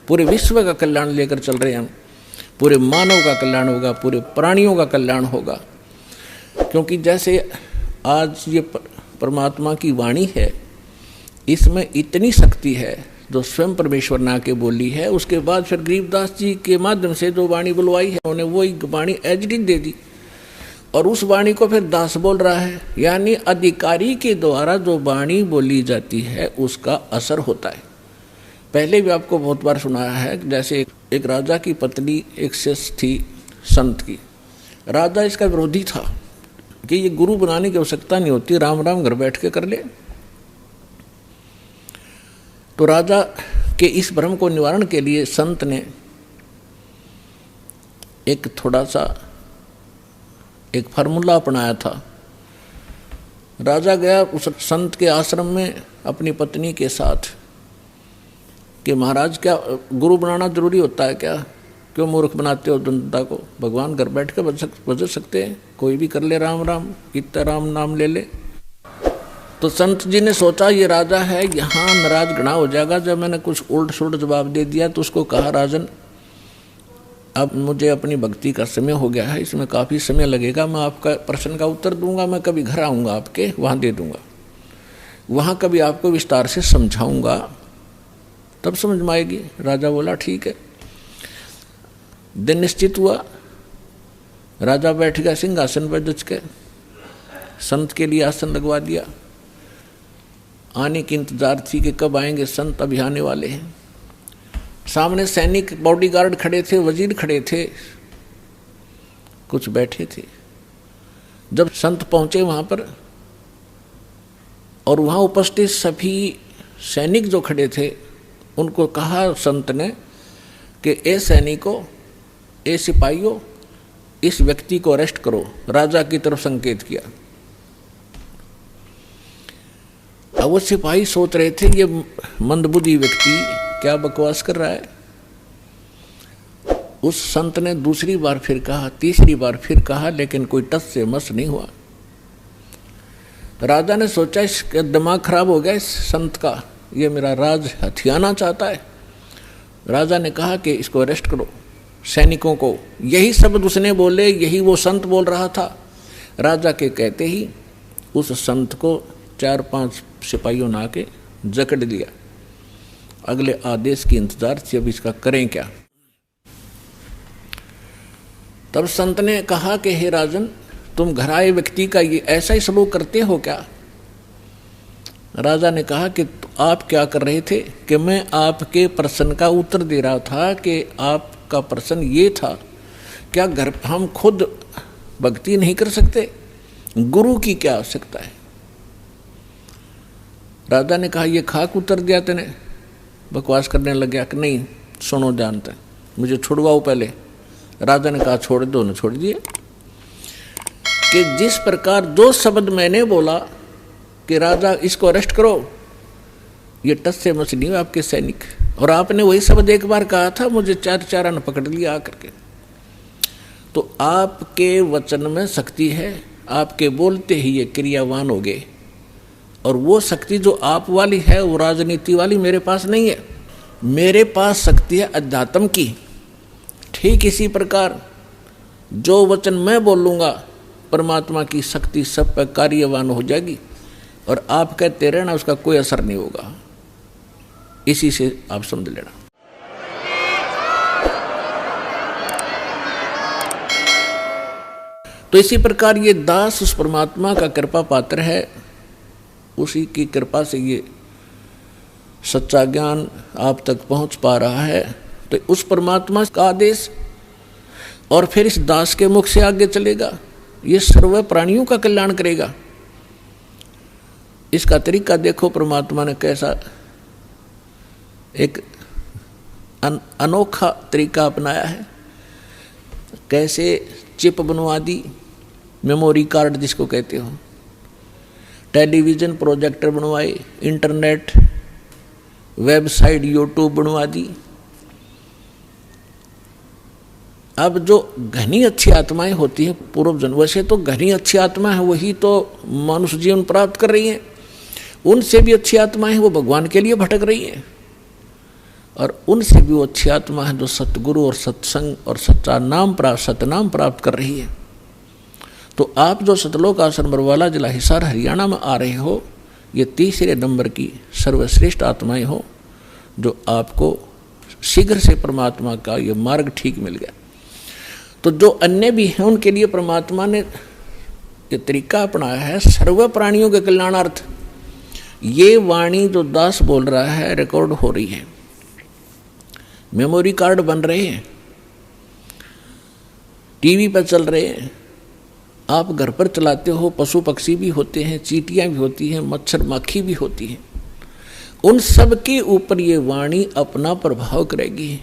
पूरे विश्व का कल्याण लेकर चल रहे हैं हम। पूरे मानव का कल्याण होगा, पूरे प्राणियों का कल्याण होगा। क्योंकि जैसे आज ये परमात्मा की वाणी है, इसमें इतनी शक्ति है जो स्वयं परमेश्वर ने आके बोली है। उसके बाद फिर गरीबदास जी के माध्यम से जो वाणी बुलवाई है, उन्होंने वही वाणी एज इट इज दे दी, और उस वाणी को फिर दास बोल रहा है। यानी अधिकारी के द्वारा जो वाणी बोली जाती है उसका असर होता है। पहले भी आपको बहुत बार सुनाया है, जैसे एक राजा की पत्नी एक शिष्य थी संत की। राजा इसका विरोधी था कि ये गुरु बनाने की आवश्यकता नहीं होती, राम राम घर बैठ के कर ले। तो राजा के इस भ्रम को निवारण के लिए संत ने एक थोड़ा सा एक फार्मूला अपनाया था। राजा गया उस संत के आश्रम में अपनी पत्नी के साथ कि महाराज क्या गुरु बनाना जरूरी होता है क्या? क्यों मूर्ख बनाते हो जनता को? भगवान घर बैठ के बज सकते हैं, कोई भी कर ले राम राम, कितना राम नाम ले ले। तो संत जी ने सोचा ये राजा है, यहाँ नाराज घना हो जाएगा। जब मैंने कुछ उल्ट सुल्ट जवाब दे दिया तो उसको कहा, राजन अब मुझे अपनी भक्ति का समय हो गया है, इसमें काफ़ी समय लगेगा, मैं आपका प्रश्न का उत्तर दूंगा, मैं कभी घर आऊँगा आपके वहाँ दे दूंगा, वहाँ कभी आपको विस्तार से समझाऊंगा, तब समझ में आएगी। राजा बोला ठीक है। दिन निश्चित हुआ, राजा बैठ गया सिंहासन पर जच के, संत के लिए आसन लगवा दिया। आने की इंतजार थी कि कब आएंगे संत, अभी आने वाले हैं। सामने सैनिक बॉडीगार्ड खड़े थे, वजीर खड़े थे, कुछ बैठे थे। जब संत पहुंचे वहां पर और वहां उपस्थित सभी सैनिक जो खड़े थे उनको कहा संत ने कि ए सैनिकों, ए सिपाहियों, इस व्यक्ति को अरेस्ट करो। राजा की तरफ संकेत किया। अब वो सिपाही सोच रहे थे ये मंदबुद्धि व्यक्ति क्या बकवास कर रहा है। उस संत ने दूसरी बार फिर कहा, तीसरी बार फिर कहा, लेकिन कोई टस से मस नहीं हुआ। राजा ने सोचा इसका दिमाग खराब हो गया इस संत का, ये मेरा राज हथियाना चाहता है। राजा ने कहा कि इसको अरेस्ट करो, सैनिकों को। यही शब्द उसने बोले, यही वो संत बोल रहा था। राजा के कहते ही उस संत को 4-5 सिपाहियों ने आके जकड़ लिया। अगले आदेश की इंतजार थी, अब इसका करें क्या। तब संत ने कहा कि हे राजन, तुम घर आए व्यक्ति का ये ऐसा ही सलूक करते हो क्या? राजा ने कहा कि आप क्या कर रहे थे? कि मैं आपके प्रश्न का उत्तर दे रहा था कि आपका प्रश्न ये था, क्या घर हम खुद भक्ति नहीं कर सकते? गुरु की क्या आवश्यकता है? राजा ने कहा ये खाक उत्तर दिया तेने, बकवास करने लग गया कि नहीं सुनो जानते, मुझे छुड़वाओ पहले। राजा ने कहा छोड़ दो, ने छोड़ दिए। कि जिस प्रकार जो शब्द मैंने बोला कि राजा इसको अरेस्ट करो, ये टस से मस नहीं हुआ आपके सैनिक, और आपने वही शब्द एक बार कहा था, मुझे 4 ने पकड़ लिया आकर के। तो आपके वचन में शक्ति है, आपके बोलते ही ये क्रियावान हो गए, और वो शक्ति जो आप वाली है वो राजनीति वाली मेरे पास नहीं है। मेरे पास शक्ति है अध्यात्म की। ठीक इसी प्रकार जो वचन मैं बोलूँगा परमात्मा की शक्ति सब पर कार्यवान हो जाएगी, और आप कहते रहना उसका कोई असर नहीं होगा। इसी से आप समझ लेना। तो इसी प्रकार ये दास उस परमात्मा का कृपा पात्र है, उसी की कृपा से ये सच्चा ज्ञान आप तक पहुंच पा रहा है। तो उस परमात्मा का आदेश और फिर इस दास के मुख से आगे चलेगा, ये सर्व प्राणियों का कल्याण करेगा। इसका तरीका देखो, परमात्मा ने कैसा एक अनोखा तरीका अपनाया है। कैसे चिप बनवा दी, मेमोरी कार्ड जिसको कहते हो, टेलीविज़न प्रोजेक्टर बनवाए, इंटरनेट वेबसाइट यूट्यूब बनवा दी। अब जो घनी अच्छी आत्माएं होती हैं पूर्व जन्म, वैसे तो घनी अच्छी आत्मा है वही तो मनुष्य जीवन प्राप्त कर रही हैं, उनसे भी अच्छी आत्माएं हैं वो भगवान के लिए भटक रही हैं। और उनसे भी वो अच्छी आत्मा है जो सतगुरु और सत्संग और सतनाम प्राप्त कर रही है। तो आप जो सतलोक आश्रम बरवाला जिला हिसार हरियाणा में आ रहे हो, ये तीसरे नंबर की सर्वश्रेष्ठ आत्माएं हो जो आपको शीघ्र से परमात्मा का ये मार्ग ठीक मिल गया। तो जो अन्य भी हैं उनके लिए परमात्मा ने ये तरीका अपनाया है सर्व प्राणियों के कल्याणार्थ। ये वाणी जो दास बोल रहा है रिकॉर्ड हो रही है, मेमोरी कार्ड बन रहे हैं, टीवी पर चल रहे हैं, आप घर पर चलाते हो, पशु पक्षी भी होते हैं, चींटियां भी होती हैं, मच्छर माखी भी होती हैं, उन सब के ऊपर ये वाणी अपना प्रभाव करेगी।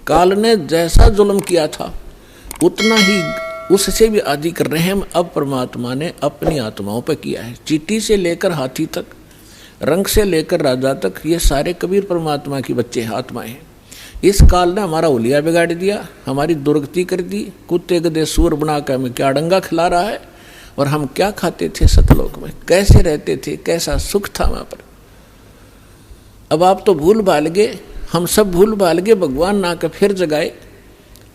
काल ने जैसा जुल्म किया था उतना ही उससे भी आदि कर रहे हैं अब परमात्मा ने अपनी आत्माओं पर किया है। चींटी से लेकर हाथी तक, रंग से लेकर राजा तक, ये सारे कबीर परमात्मा की बच्चे आत्माएं हैं। इस काल ने हमारा उलिया बिगाड़ दिया, हमारी दुर्गति कर दी, कुत्ते गधे सूर बना कर हमें क्या डंगा खिला रहा है, और हम क्या खाते थे सतलोक में, कैसे रहते थे, कैसा सुख था वहां पर। अब आप तो भूल भाल गए, हम सब भूल भाल गए, भगवान ना कर फिर जगाए,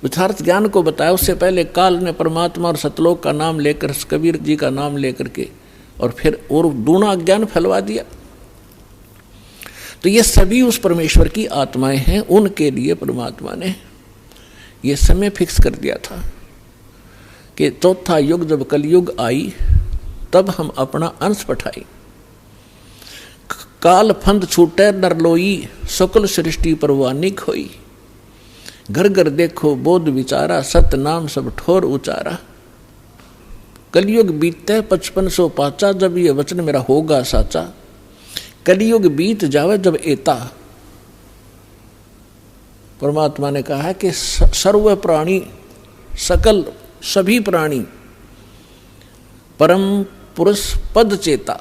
यथार्थ ज्ञान को बताया। उससे पहले काल ने परमात्मा और सतलोक का नाम लेकर, कबीर जी का नाम लेकर के, और फिर और दूना ज्ञान फैलवा दिया। तो ये सभी उस परमेश्वर की आत्माएं हैं, उनके लिए परमात्मा ने ये समय फिक्स कर दिया था कि चौथा युग जब कलयुग आई तब हम अपना अंश पठाई। काल फंद छूटे नरलोई, सकल सृष्टि परवानी खोई। घर घर देखो बोध विचारा, सत नाम सब ठोर उचारा। कलयुग बीते 5500 पाचा, जब ये वचन मेरा होगा साचा। कलयुग बीत जावे जब एता। परमात्मा ने कहा है कि सर्व प्राणी, सकल सभी प्राणी परम पुरुष पद चेता,